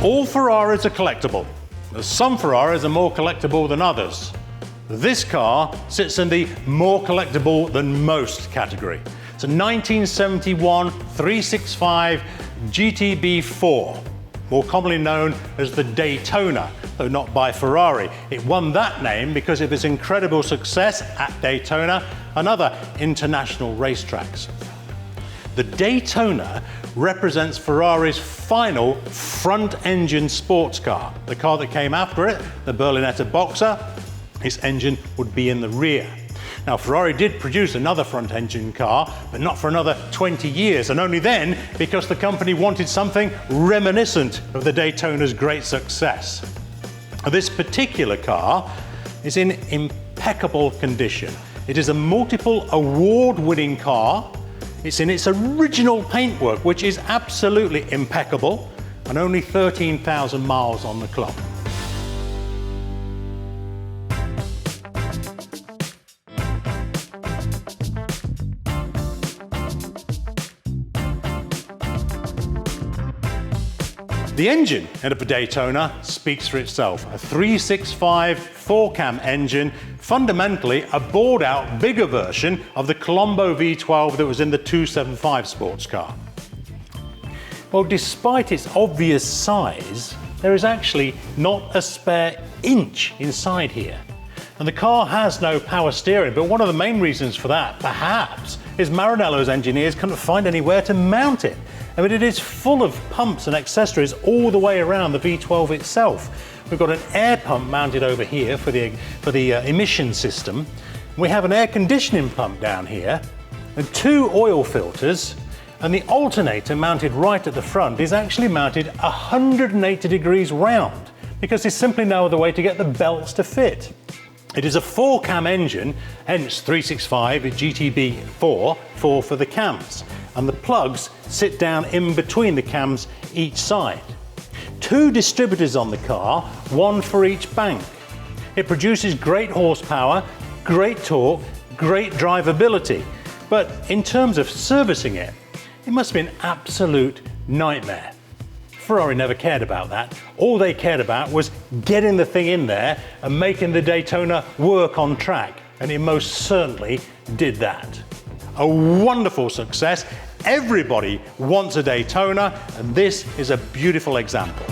All Ferraris are collectible. Some Ferraris are more collectible than others. This car sits in the more collectible than most category. It's a 1971 365 GTB 4, more commonly known as the Daytona, though not by Ferrari. It won that name because of its incredible success at Daytona and other international racetracks. The Daytona represents Ferrari's final front-engine sports car. The car that came after it, the Berlinetta Boxer, its engine would be in the rear. Now, Ferrari did produce another front-engine car, but not for another 20 years, and only then because the company wanted something reminiscent of the Daytona's great success. This particular car is in impeccable condition. It is a multiple award-winning car. It's in its original paintwork, which is absolutely impeccable, and only 13,000 miles on the clock. The engine in a Daytona speaks for itself. A 365 4-cam engine, fundamentally a bored-out, bigger version of the Colombo V12 that was in the 275 sports car. Well, despite its obvious size, there is actually not a spare inch inside here. And the car has no power steering, but one of the main reasons for that, perhaps, is Maranello's engineers couldn't find anywhere to mount it. I mean, it is full of pumps and accessories all the way around the V12 itself. We've got an air pump mounted over here for the emission system. We have an air conditioning pump down here and 2 oil filters, and the alternator mounted right at the front is actually mounted 180 degrees round because there's simply no other way to get the belts to fit. It is a 4-cam engine, hence 365 GTB 4 for the cams, and the plugs sit down in between the cams each side. 2 distributors on the car, 1 for each bank. It produces great horsepower, great torque, great drivability, but in terms of servicing it, it must be an absolute nightmare. Ferrari never cared about that. All they cared about was getting the thing in there and making the Daytona work on track, and it most certainly did that. A wonderful success. Everybody wants a Daytona, and this is a beautiful example.